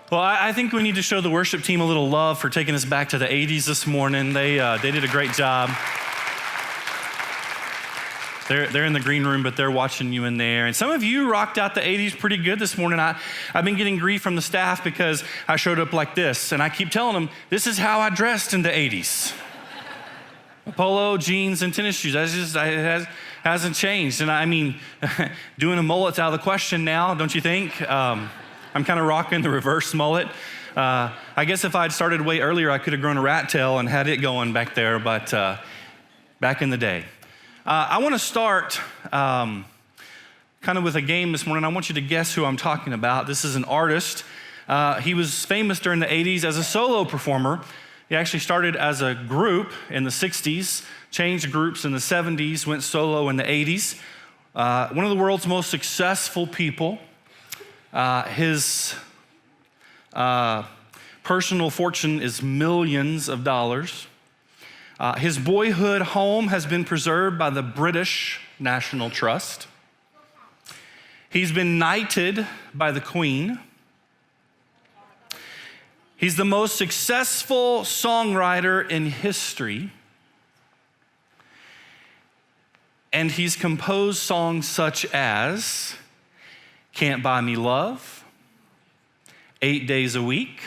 Well, I think we need to show the worship team a little love for taking us back to the 80s this morning. They did a great job. They're in the green room, but they're watching you in there. And some of you rocked out the 80s pretty good this morning. I've been getting grief from the staff because I showed up like this. And I keep telling them, this is how I dressed in the 80s. Polo, jeans, and tennis shoes. It hasn't changed. And I mean, doing a mullet's out of the question now, don't you think? I'm kind of rocking the reverse mullet. I guess if I'd started way earlier, I could have grown a rat tail and had it going back there, but back in the day. I want to start kind of with a game this morning. I want you to guess who I'm talking about. This is an artist. He was famous during the 80s as a solo performer. He actually started as a group in the 60s, changed groups in the 70s, went solo in the 80s. One of the world's most successful people. His personal fortune is millions of dollars. His boyhood home has been preserved by the British National Trust. He's been knighted by the Queen. He's the most successful songwriter in history. And he's composed songs such as Can't Buy Me Love, 8 Days a Week,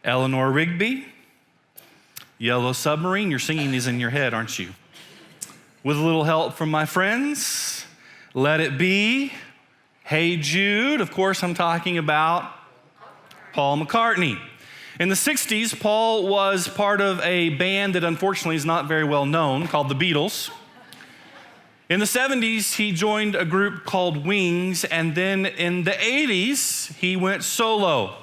Eleanor Rigby, Yellow Submarine. You're singing these in your head, aren't you? With a little help from my friends, Let It Be, Hey Jude. Of course, I'm talking about Paul McCartney. In the 60s, Paul was part of a band that unfortunately is not very well known called the Beatles. In the 70s, he joined a group called Wings, and then in the 80s, he went solo.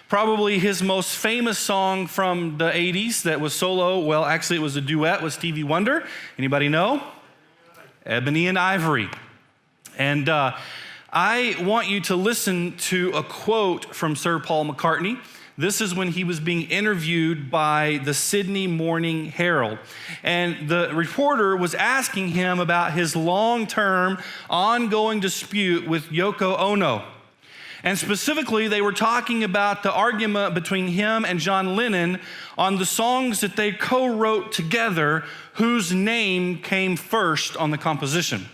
Probably his most famous song from the 80s that was solo, well, actually it was a duet with Stevie Wonder. Anybody know? Ebony and Ivory. And I want you to listen to a quote from Sir Paul McCartney. This is when he was being interviewed by the Sydney Morning Herald. And the reporter was asking him about his long-term, ongoing dispute with Yoko Ono. And specifically, they were talking about the argument between him and John Lennon on the songs that they co-wrote together, whose name came first on the composition.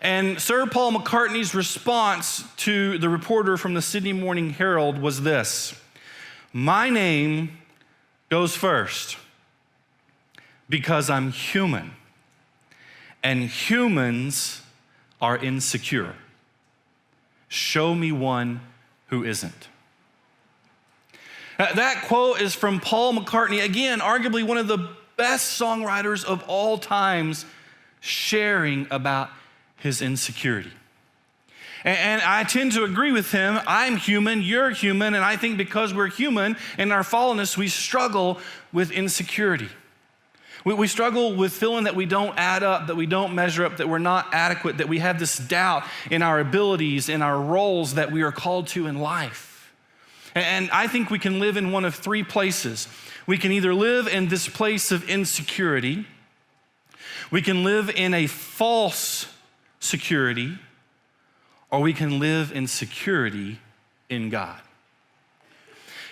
And Sir Paul McCartney's response to the reporter from the Sydney Morning Herald was this: my name goes first because I'm human, and humans are insecure. Show me one who isn't. That quote is from Paul McCartney, again, arguably one of the best songwriters of all times, sharing about his insecurity. And I tend to agree with him. I'm human, you're human, and I think because we're human and our fallenness, we struggle with insecurity. We struggle with feeling that we don't add up, that we don't measure up, that we're not adequate, that we have this doubt in our abilities, in our roles that we are called to in life. And I think we can live in one of three places. We can either live in this place of insecurity, we can live in a false security, or we can live in security in God.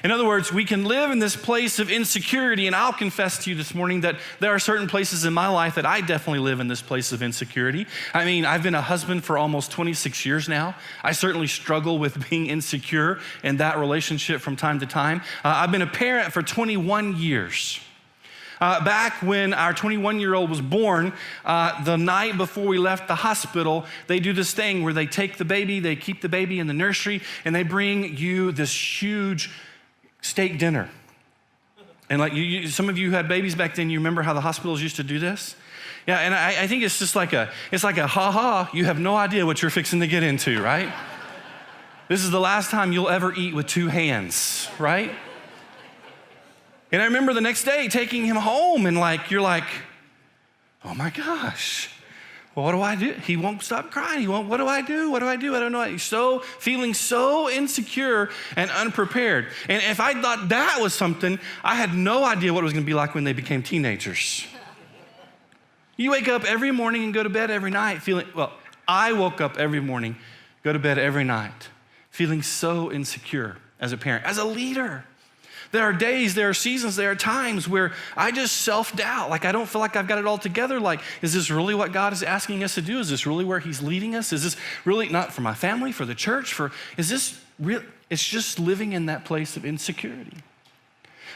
In other words, we can live in this place of insecurity, and I'll confess to you this morning that there are certain places in my life that I definitely live in this place of insecurity. I mean, I've been a husband for almost 26 years now. I certainly struggle with being insecure in that relationship from time to time. I've been a parent for 21 years. Back when our 21-year-old was born, the night before we left the hospital, they do this thing where they take the baby, they keep the baby in the nursery, and they bring you this huge steak dinner. And like some of you who had babies back then, you remember how the hospitals used to do this? Yeah, and I think it's just like a ha-ha, you have no idea what you're fixing to get into, right? This is the last time you'll ever eat with two hands, right? And I remember the next day taking him home and you're like, oh my gosh, what do I do? He won't stop crying. What do I do? What do I do? I don't know. He's feeling so insecure and unprepared. And if I thought that was something, I had no idea what it was going to be like when they became teenagers. You wake up every morning and go to bed every night I woke up every morning, go to bed every night, feeling so insecure as a parent, as a leader. There are days, there are seasons, there are times where I just self-doubt. Like I don't feel like I've got it all together. Like, is this really what God is asking us to do? Is this really where he's leading us? Is this really not for my family, for the church? Is this real? It's just living in that place of insecurity.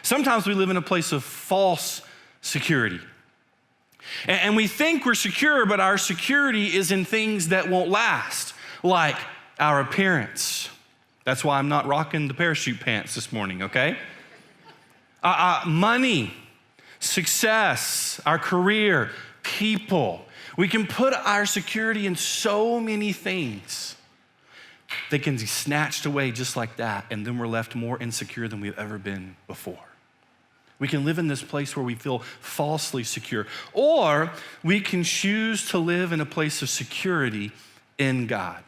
Sometimes we live in a place of false security. And we think we're secure, but our security is in things that won't last, like our appearance. That's why I'm not rocking the parachute pants this morning, okay? Money, success, our career, people. We can put our security in so many things. They can be snatched away just like that, and then we're left more insecure than we've ever been before. We can live in this place where we feel falsely secure, or we can choose to live in a place of security in God.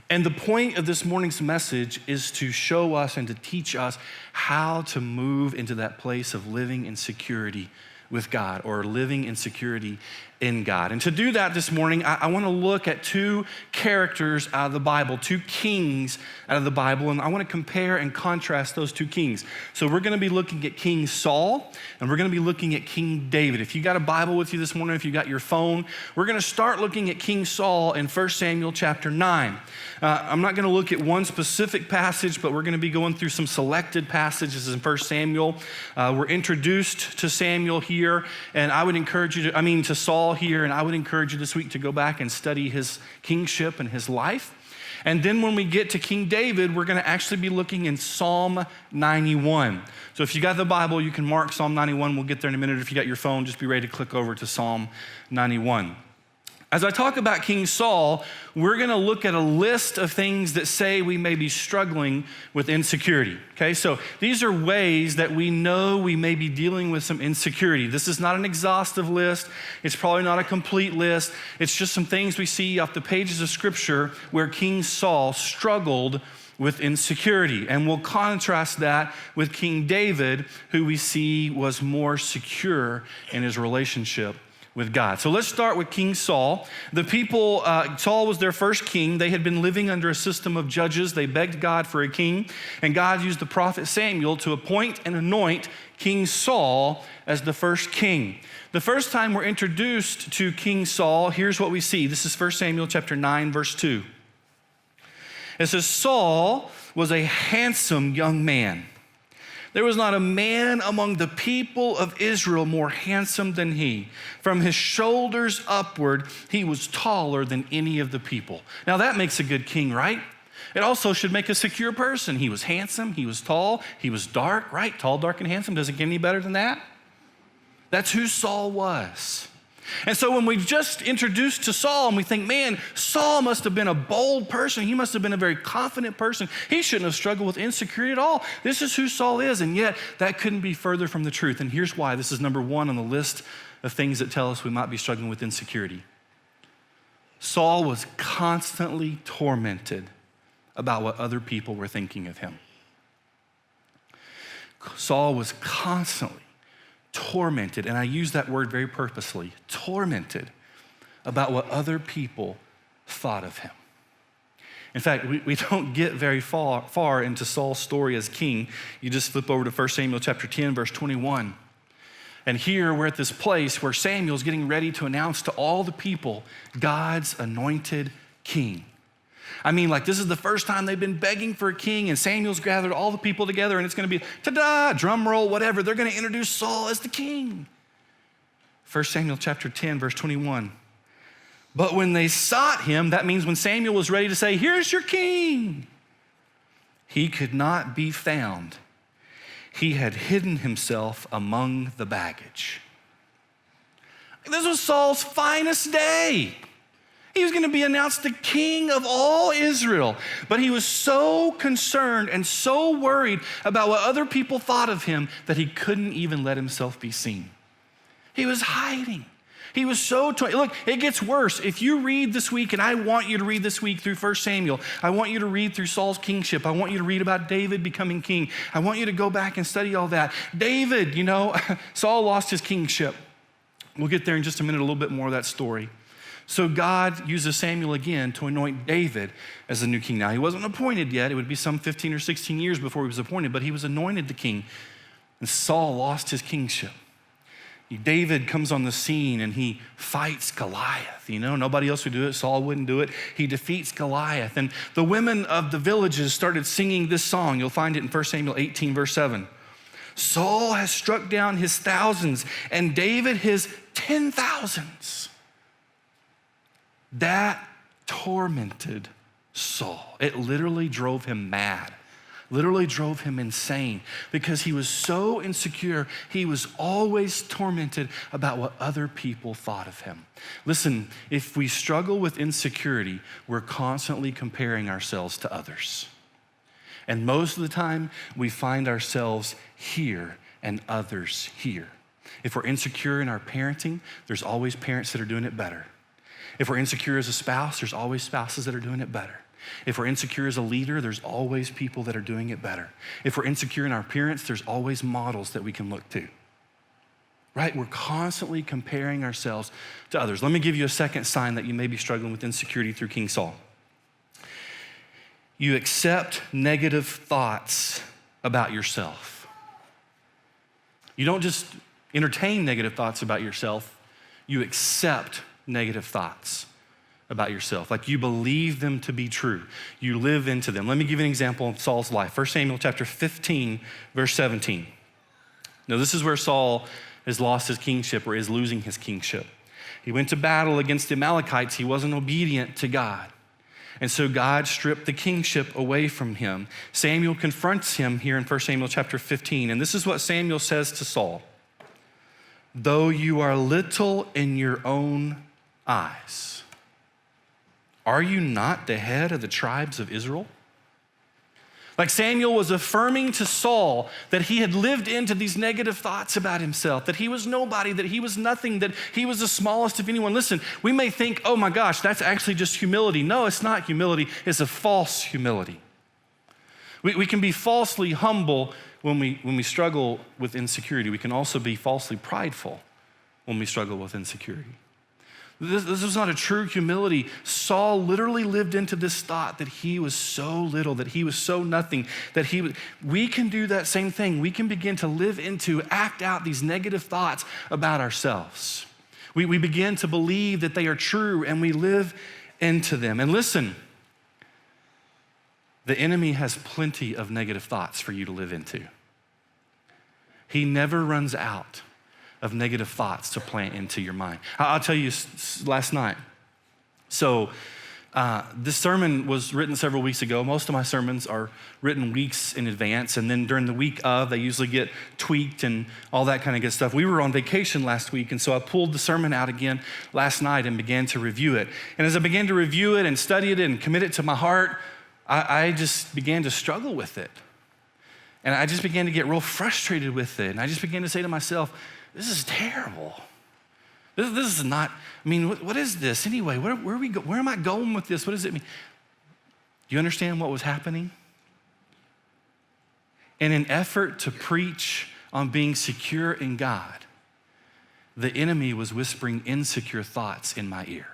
And the point of this morning's message is to show us and to teach us how to move into that place of living in security with God, or living in security in God. And to do that this morning, I want to look at two characters out of the Bible, two kings out of the Bible, and I want to compare and contrast those two kings. So we're going to be looking at King Saul, and we're going to be looking at King David. If you got a Bible with you this morning, if you got your phone, we're going to start looking at King Saul in 1 Samuel chapter 9. I'm not going to look at one specific passage, but we're going to be going through some selected passages in 1 Samuel. We're introduced to Samuel here, and I would encourage you to Saul here, and I would encourage you this week to go back and study his kingship and his life. And then when we get to King David, we're going to actually be looking in Psalm 91. So if you got the Bible, you can mark Psalm 91. We'll get there in a minute. If you got your phone, just be ready to click over to Psalm 91. As I talk about King Saul, we're going to look at a list of things that say we may be struggling with insecurity, okay? So these are ways that we know we may be dealing with some insecurity. This is not an exhaustive list. It's probably not a complete list. It's just some things we see off the pages of Scripture where King Saul struggled with insecurity. And we'll contrast that with King David, who we see was more secure in his relationship with God. So let's start with King Saul. The people, Saul was their first king. They had been living under a system of judges. They begged God for a king, and God used the prophet Samuel to appoint and anoint King Saul as the first king. The first time we're introduced to King Saul, here's what we see. This is 1 Samuel chapter 9, verse 2. It says, Saul was a handsome young man. There was not a man among the people of Israel more handsome than he. From his shoulders upward, he was taller than any of the people. Now that makes a good king, right? It also should make a secure person. He was handsome, he was tall, he was dark, right? Tall, dark, and handsome. Does it get any better than that? That's who Saul was. And so when we just introduced to Saul and we think, man, Saul must have been a bold person. He must have been a very confident person. He shouldn't have struggled with insecurity at all. This is who Saul is. And yet that couldn't be further from the truth. And here's why. This is number one on the list of things that tell us we might be struggling with insecurity. Saul was constantly tormented about what other people were thinking of him. Saul was constantly tormented, and I use that word very purposely, tormented about what other people thought of him. In fact, we don't get very far into Saul's story as king. You just flip over to 1 Samuel chapter 10, verse 21. And here we're at this place where Samuel's getting ready to announce to all the people God's anointed king. I mean, like, this is the first time they've been begging for a king, and Samuel's gathered all the people together, and it's going to be, ta-da, drum roll, whatever. They're going to introduce Saul as the king. 1 Samuel chapter 10, verse 21. But when they sought him, that means when Samuel was ready to say, here's your king, he could not be found. He had hidden himself among the baggage. This was Saul's finest day. He was going to be announced the king of all Israel. But he was so concerned and so worried about what other people thought of him that he couldn't even let himself be seen. He was hiding. He was so, look, it gets worse. If you read this week, and I want you to read this week through 1 Samuel, I want you to read through Saul's kingship. I want you to read about David becoming king. I want you to go back and study all that. David, Saul lost his kingship. We'll get there in just a minute, a little bit more of that story. So God uses Samuel again to anoint David as the new king. Now, he wasn't appointed yet. It would be some 15 or 16 years before he was appointed, but he was anointed the king. And Saul lost his kingship. David comes on the scene and he fights Goliath. Nobody else would do it. Saul wouldn't do it. He defeats Goliath. And the women of the villages started singing this song. You'll find it in 1 Samuel 18, verse 7. Saul has struck down his thousands and David his 10,000s. That tormented Saul. It literally drove him mad. Literally drove him insane because he was so insecure. He was always tormented about what other people thought of him. Listen, if we struggle with insecurity, we're constantly comparing ourselves to others. And most of the time, we find ourselves here and others here. If we're insecure in our parenting, there's always parents that are doing it better. If we're insecure as a spouse, there's always spouses that are doing it better. If we're insecure as a leader, there's always people that are doing it better. If we're insecure in our appearance, there's always models that we can look to. Right? We're constantly comparing ourselves to others. Let me give you a second sign that you may be struggling with insecurity through King Saul. You accept negative thoughts about yourself. You don't just entertain negative thoughts about yourself, you accept negative thoughts about yourself. Like you believe them to be true. You live into them. Let me give you an example of Saul's life. 1 Samuel chapter 15, verse 17. Now this is where Saul has lost his kingship or is losing his kingship. He went to battle against the Amalekites. He wasn't obedient to God. And so God stripped the kingship away from him. Samuel confronts him here in 1 Samuel chapter 15. And this is what Samuel says to Saul. Though you are little in your own eyes, are you not the head of the tribes of Israel? Like Samuel was affirming to Saul that he had lived into these negative thoughts about himself, that he was nobody, that he was nothing, that he was the smallest of anyone. Listen, we may think, oh my gosh, that's actually just humility. No, it's not humility. It's a false humility. We can be falsely humble when we struggle with insecurity. We can also be falsely prideful when we struggle with insecurity. This was not a true humility. Saul literally lived into this thought that he was so little, that he was so nothing, we can do that same thing. We can begin to live into, act out these negative thoughts about ourselves. We begin to believe that they are true and we live into them. And listen, the enemy has plenty of negative thoughts for you to live into. He never runs out of negative thoughts to plant into your mind. I'll tell you last night. So this sermon was written several weeks ago. Most of my sermons are written weeks in advance, and then during the week of, they usually get tweaked and all that kind of good stuff. We were on vacation last week, and so I pulled the sermon out again last night and began to review it. And as I began to review it and study it and commit it to my heart, I just began to struggle with it. And I just began to get real frustrated with it. And I just began to say to myself, this is terrible. This is not, what is this anyway? Where am I going with this? What does it mean? Do you understand what was happening? In an effort to preach on being secure in God, the enemy was whispering insecure thoughts in my ear.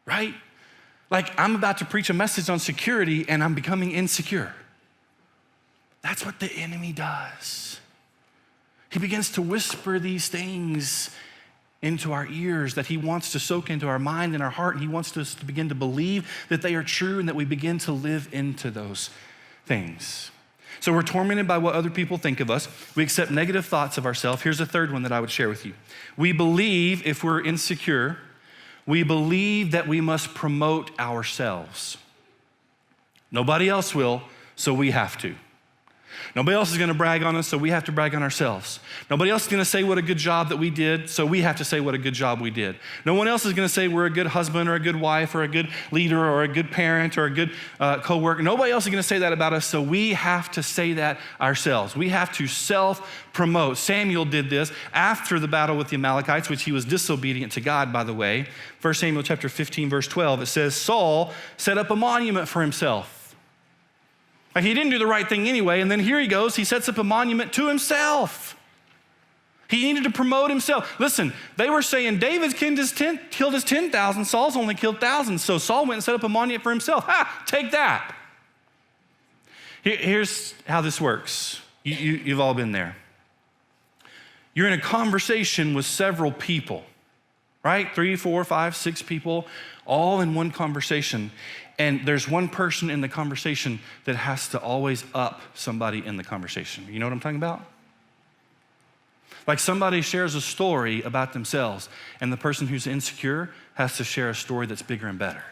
Right? Like I'm about to preach a message on security and I'm becoming insecure. That's what the enemy does. He begins to whisper these things into our ears that he wants to soak into our mind and our heart. And he wants us to begin to believe that they are true and that we begin to live into those things. So we're tormented by what other people think of us. We accept negative thoughts of ourselves. Here's a third one that I would share with you. We believe, if we're insecure, we believe that we must promote ourselves. Nobody else will, so we have to. Nobody else is going to brag on us, so we have to brag on ourselves. Nobody else is going to say what a good job that we did, so we have to say what a good job we did. No one else is going to say we're a good husband or a good wife or a good leader or a good parent or a good coworker. Nobody else is going to say that about us, so we have to say that ourselves. We have to self-promote. Samuel did this after the battle with the Amalekites, which he was disobedient to God, by the way. 1 Samuel chapter 15, verse 12, it says, Saul set up a monument for himself. Like he didn't do the right thing anyway, and then here he goes, he sets up a monument to himself. He needed to promote himself. Listen, they were saying David killed his 10,000, Saul's only killed thousands. So Saul went and set up a monument for himself. Ha, take that. Here's how this works. You've all been there. You're in a conversation with several people, right? 3, 4, 5, 6 people, all in one conversation. And there's one person in the conversation that has to always up somebody in the conversation. You know what I'm talking about? Like somebody shares a story about themselves, and the person who's insecure has to share a story that's bigger and better.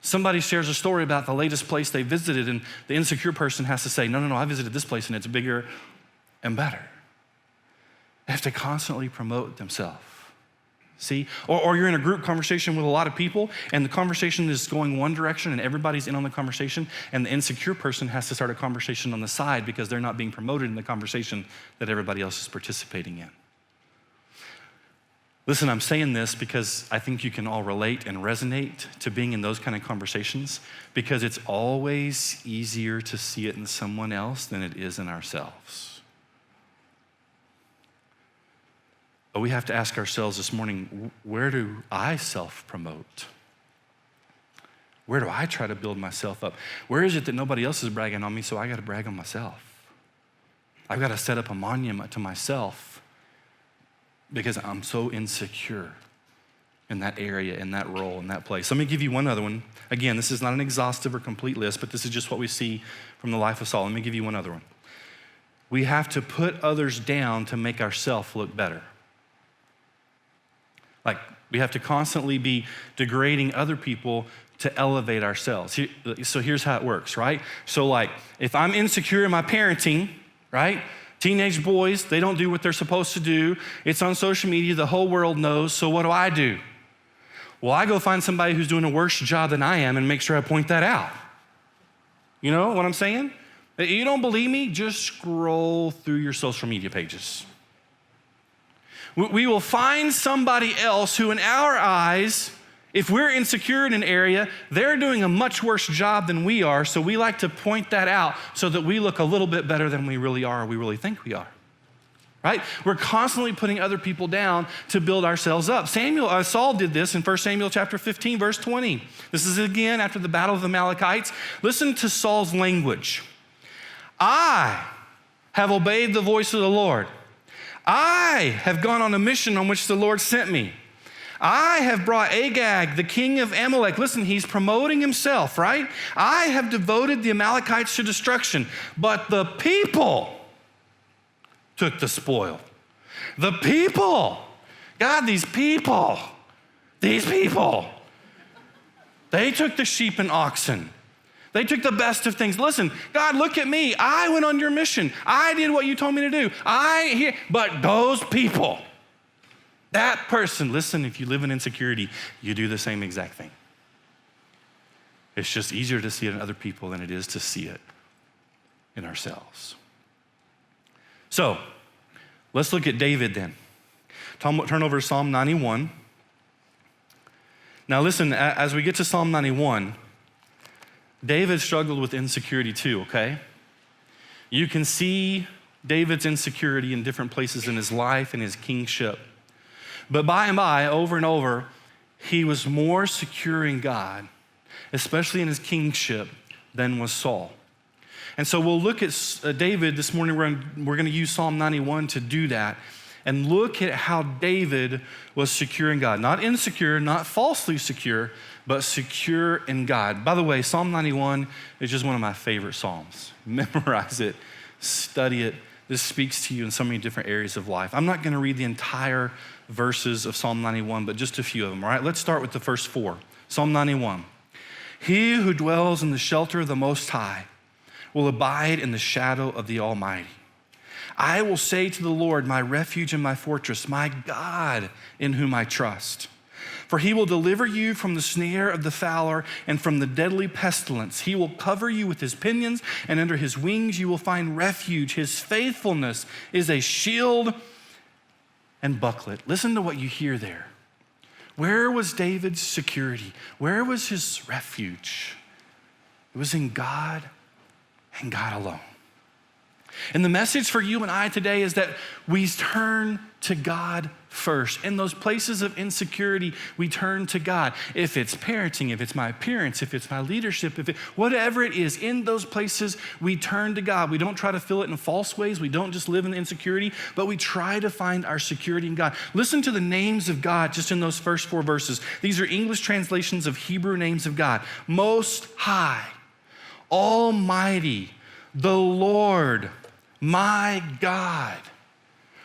Somebody shares a story about the latest place they visited, and the insecure person has to say, no, I visited this place, and it's bigger and better. They have to constantly promote themselves. See? Or you're in a group conversation with a lot of people, and the conversation is going one direction, and everybody's in on the conversation, and the insecure person has to start a conversation on the side because they're not being promoted in the conversation that everybody else is participating in. Listen, I'm saying this because I think you can all relate and resonate to being in those kind of conversations, because it's always easier to see it in someone else than it is in ourselves. But we have to ask ourselves this morning, where do I self-promote? Where do I try to build myself up? Where is it that nobody else is bragging on me, so I got to brag on myself? I've got to set up a monument to myself because I'm so insecure in that area, in that role, in that place. Let me give you one other one. Again, this is not an exhaustive or complete list, but this is just what we see from the life of Saul. Let me give you one other one. We have to put others down to make ourselves look better. Like, we have to constantly be degrading other people to elevate ourselves. So here's how it works, right? So like, if I'm insecure in my parenting, right? Teenage boys, they don't do what they're supposed to do. It's on social media, the whole world knows, so what do? Well, I go find somebody who's doing a worse job than I am and make sure I point that out. You know what I'm saying? You don't believe me? Just scroll through your social media pages. We will find somebody else who in our eyes, if we're insecure in an area, they're doing a much worse job than we are, so we like to point that out so that we look a little bit better than we really are or we really think we are, right? We're constantly putting other people down to build ourselves up. Saul did this in 1 Samuel chapter 15, verse 20. This is again after the battle of the Amalekites. Listen to Saul's language. I have obeyed the voice of the Lord. I have gone on a mission on which the Lord sent me. I have brought Agag, the king of Amalek. Listen, he's promoting himself, right? I have devoted the Amalekites to destruction, but the people took the spoil. The people, God, these people, they took the sheep and oxen. They took the best of things. Listen, God, look at me. I went on your mission. I did what you told me to do. But those people, that person, listen, if you live in insecurity, you do the same exact thing. It's just easier to see it in other people than it is to see it in ourselves. So, let's look at David then. Turn over to Psalm 91. Now listen, as we get to Psalm 91, David struggled with insecurity too, okay? You can see David's insecurity in different places in his life and his kingship. But by and by, over and over, he was more secure in God, especially in his kingship, than was Saul. And so we'll look at David this morning. We're going to use Psalm 91 to do that and look at how David was secure in God. Not insecure, not falsely secure, but secure in God. By the way, Psalm 91 is just one of my favorite Psalms. Memorize it, study it. This speaks to you in so many different areas of life. I'm not going to read the entire verses of Psalm 91, but just a few of them, all right? Let's start with the first 4. Psalm 91. He who dwells in the shelter of the Most High will abide in the shadow of the Almighty. I will say to the Lord, my refuge and my fortress, my God in whom I trust. For he will deliver you from the snare of the fowler and from the deadly pestilence. He will cover you with his pinions, and under his wings you will find refuge. His faithfulness is a shield and buckler. Listen to what you hear there. Where was David's security? Where was his refuge? It was in God and God alone. And the message for you and I today is that we turn to God first. In those places of insecurity, we turn to God. If it's parenting, if it's my appearance, if it's my leadership, whatever it is, in those places, we turn to God. We don't try to fill it in false ways. We don't just live in insecurity, but we try to find our security in God. Listen to the names of God just in those first 4 verses. These are English translations of Hebrew names of God. Most High, Almighty, the Lord, my God.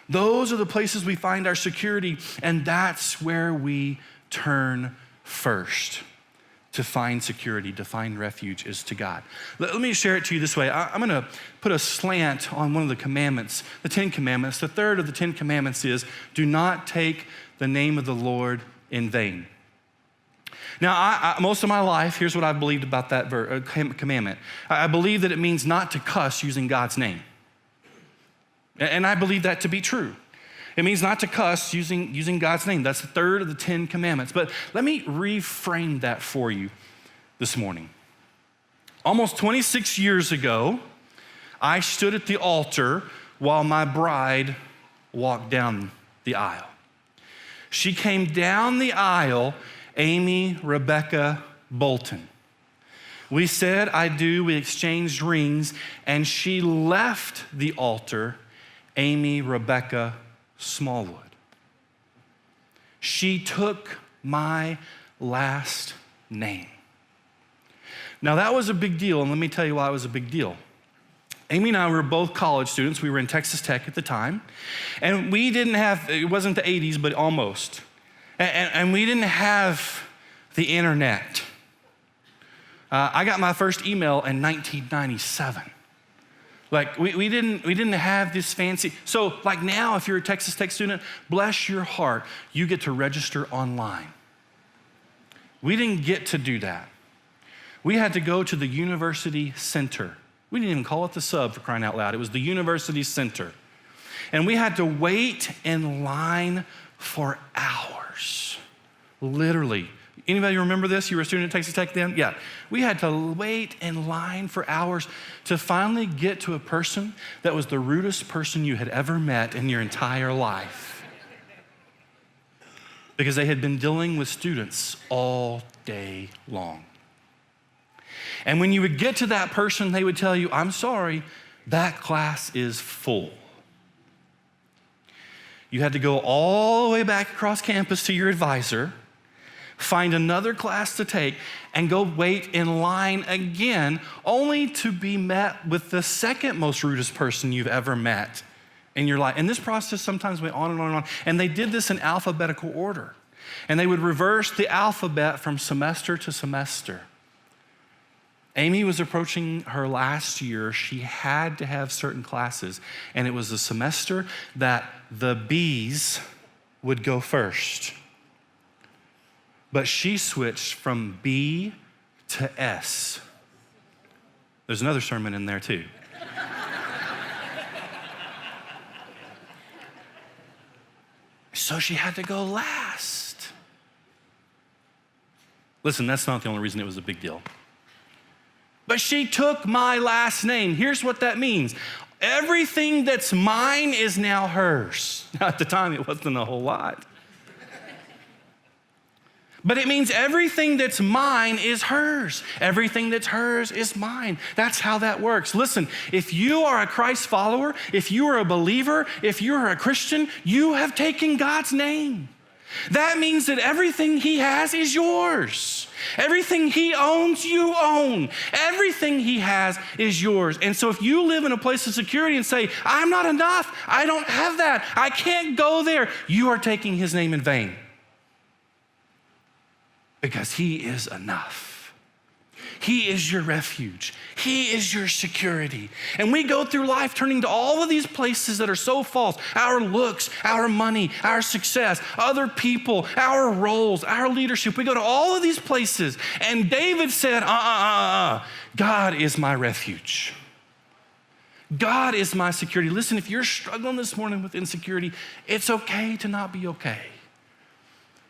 Those are the places we find our security, and that's where we turn first to find security, to find refuge, is to God. Let me share it to you this way. I'm gonna put a slant on one of the commandments, the 10 commandments. The third of the 10 commandments is, do not take the name of the Lord in vain. Now, most of my life, here's what I've believed about that commandment. I believe that it means not to cuss using God's name. And I believe that to be true. It means not to cuss using God's name. That's the third of the 10 commandments. But let me reframe that for you this morning. Almost 26 years ago, I stood at the altar while my bride walked down the aisle. She came down the aisle, Amy Rebecca Bolton. We said, I do, we exchanged rings, and she left the altar, Amy Rebecca Smallwood. She took my last name. Now that was a big deal, and let me tell you why it was a big deal. Amy and I were both college students. We were in Texas Tech at the time, and we didn't have, it wasn't the 80s, but almost. And we didn't have the internet. I got my first email in 1997. Like we didn't have this fancy, so like now if you're a Texas Tech student, bless your heart, you get to register online. We didn't get to do that. We had to go to the university center. We didn't even call it the sub, for crying out loud. It was the university center. And we had to wait in line for hours, literally. Anybody remember this? You were a student at Texas Tech then? Yeah. We had to wait in line for hours to finally get to a person that was the rudest person you had ever met in your entire life. Because they had been dealing with students all day long. And when you would get to that person, they would tell you, I'm sorry, that class is full. You had to go all the way back across campus to your advisor, find another class to take, and go wait in line again, only to be met with the second most rudest person you've ever met in your life. And this process sometimes went on and on and on. And they did this in alphabetical order. And they would reverse the alphabet from semester to semester. Amy was approaching her last year. She had to have certain classes. And it was a semester that the B's would go first. But she switched from B to S. There's another sermon in there too. So she had to go last. Listen, that's not the only reason it was a big deal. But she took my last name. Here's what that means. Everything that's mine is now hers. Now, at the time, it wasn't a whole lot. But it means everything that's mine is hers. Everything that's hers is mine. That's how that works. Listen, if you are a Christ follower, if you are a believer, if you are a Christian, you have taken God's name. That means that everything He has is yours. Everything He owns, you own. Everything He has is yours. And so if you live in a place of security and say, I'm not enough, I don't have that, I can't go there, you are taking His name in vain. Because He is enough. He is your refuge. He is your security. And we go through life turning to all of these places that are so false. Our looks, our money, our success, other people, our roles, our leadership. We go to all of these places. And David said, God is my refuge. God is my security. Listen, if you're struggling this morning with insecurity, it's okay to not be okay.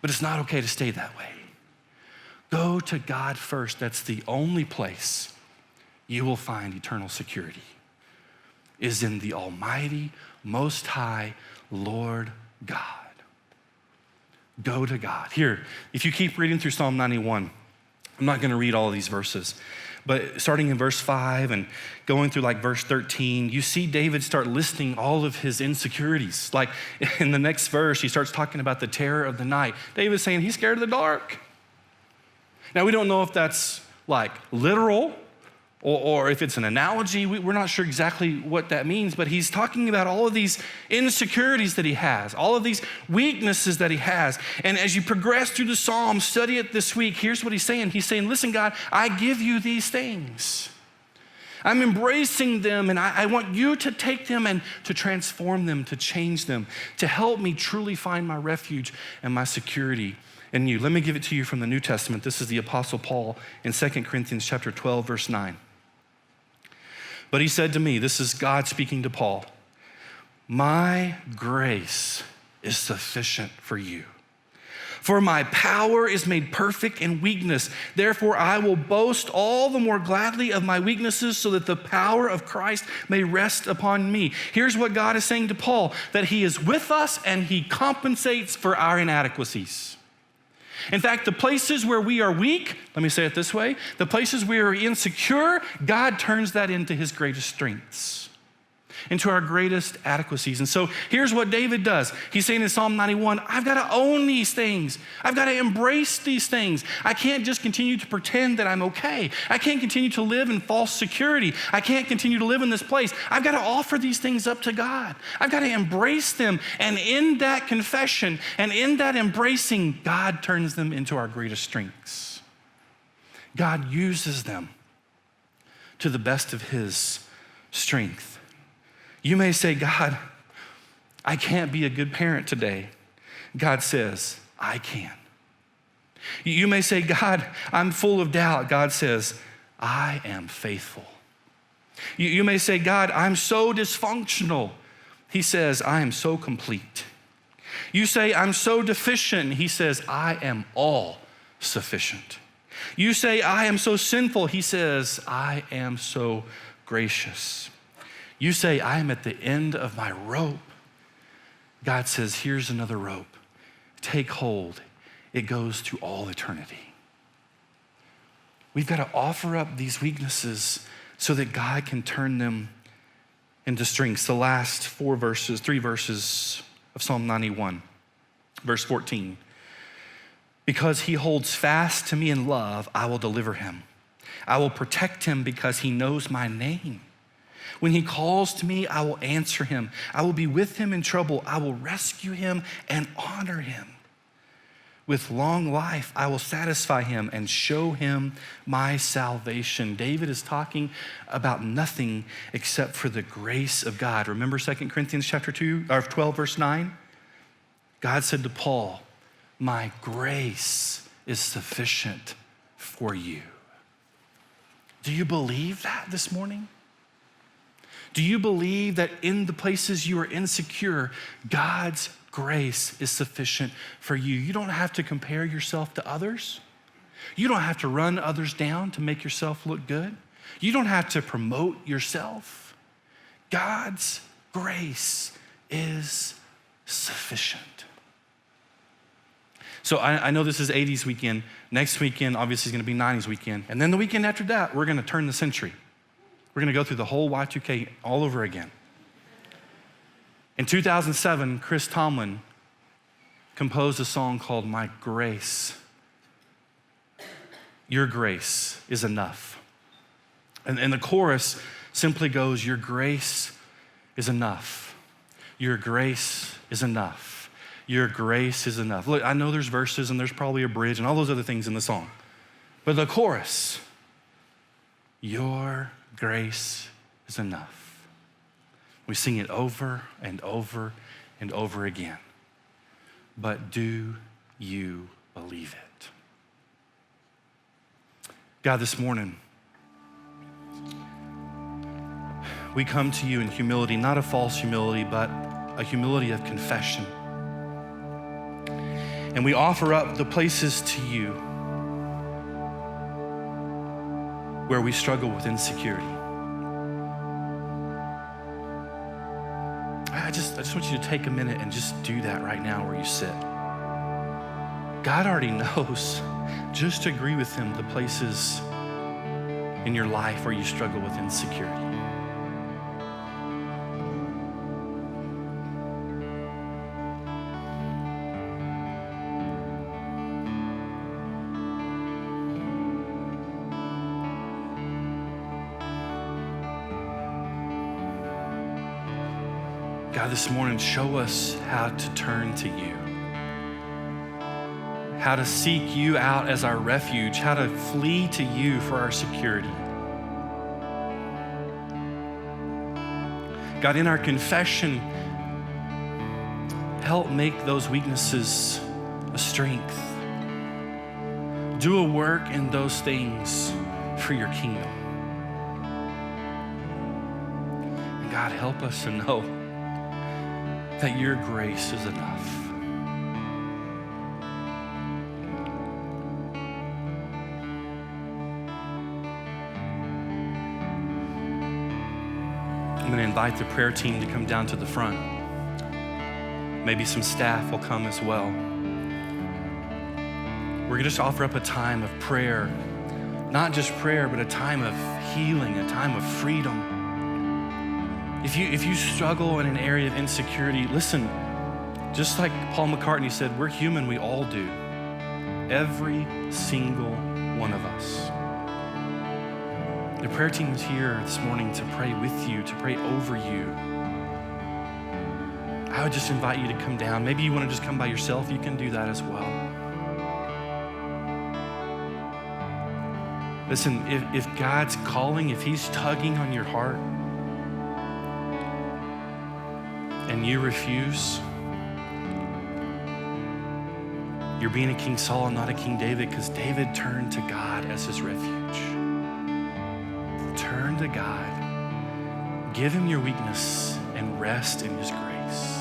But it's not okay to stay that way. Go to God first. That's the only place you will find eternal security. is in the Almighty, Most High, Lord God. Go to God. Here, if you keep reading through Psalm 91, I'm not going to read all of these verses, but starting in verse 5 and going through like verse 13, you see David start listing all of his insecurities. Like in the next verse, he starts talking about the terror of the night. David's saying he's scared of the dark. Now, we don't know if that's like literal or if it's an analogy. We're not sure exactly what that means, but he's talking about all of these insecurities that he has, all of these weaknesses that he has. And as you progress through the Psalms, study it this week, here's what he's saying. He's saying, listen, God, I give you these things. I'm embracing them, and I want you to take them and to transform them, to change them, to help me truly find my refuge and my security in you. Let me give it to you from the New Testament. This is the Apostle Paul in 2 Corinthians chapter 12, verse 9. But he said to me, this is God speaking to Paul, my grace is sufficient for you. For my power is made perfect in weakness. Therefore, I will boast all the more gladly of my weaknesses so that the power of Christ may rest upon me. Here's what God is saying to Paul, that he is with us and he compensates for our inadequacies. In fact, the places where we are weak, let me say it this way, the places we are insecure, God turns that into his greatest strengths, into our greatest adequacies. And so here's what David does. He's saying in Psalm 91, I've got to own these things. I've got to embrace these things. I can't just continue to pretend that I'm okay. I can't continue to live in false security. I can't continue to live in this place. I've got to offer these things up to God. I've got to embrace them. And in that confession and in that embracing, God turns them into our greatest strengths. God uses them to the best of his strength. You may say, God, I can't be a good parent today. God says, I can. You may say, God, I'm full of doubt. God says, I am faithful. You may say, God, I'm so dysfunctional. He says, I am so complete. You say, I'm so deficient. He says, I am all sufficient. You say, I am so sinful. He says, I am so gracious. You say, I am at the end of my rope. God says, here's another rope. Take hold. It goes to all eternity. We've got to offer up these weaknesses so that God can turn them into strengths. The last three verses of Psalm 91, verse 14. Because he holds fast to me in love, I will deliver him. I will protect him because he knows my name. When he calls to me, I will answer him. I will be with him in trouble. I will rescue him and honor him. With long life, I will satisfy him and show him my salvation. David is talking about nothing except for the grace of God. Remember 2 Corinthians chapter 12, verse 9? God said to Paul, my grace is sufficient for you. Do you believe that this morning? Do you believe that in the places you are insecure, God's grace is sufficient for you? You don't have to compare yourself to others. You don't have to run others down to make yourself look good. You don't have to promote yourself. God's grace is sufficient. So I know this is 80s weekend. Next weekend, obviously, is going to be 90s weekend. And then the weekend after that, we're going to turn the century. We're going to go through the whole Y2K all over again. In 2007, Chris Tomlin composed a song called My Grace. Your grace is enough. And the chorus simply goes, your grace is enough. Your grace is enough. Your grace is enough. Look, I know there's verses and there's probably a bridge and all those other things in the song. But the chorus, your grace is enough. We sing it over and over and over again. But do you believe it? God, this morning, we come to you in humility, not a false humility, but a humility of confession. And we offer up the places to you where we struggle with insecurity. I just want you to take a minute and just do that right now where you sit. God already knows. Just agree with him the places in your life where you struggle with insecurity. God, this morning, show us how to turn to you, how to seek you out as our refuge, how to flee to you for our security. God, in our confession, help make those weaknesses a strength. Do a work in those things for your kingdom. And God, help us to know that your grace is enough. I'm going to invite the prayer team to come down to the front. Maybe some staff will come as well. We're going to just offer up a time of prayer. Not just prayer, but a time of healing, a time of freedom. If you struggle in an area of insecurity, listen, just like Paul McCartney said, we're human, we all do. Every single one of us. The prayer team is here this morning to pray with you, to pray over you. I would just invite you to come down. Maybe you want to just come by yourself, you can do that as well. Listen, if God's calling, if he's tugging on your heart, and you refuse, you're being a King Saul and not a King David, because David turned to God as his refuge. Turn to God. Give him your weakness and rest in his grace.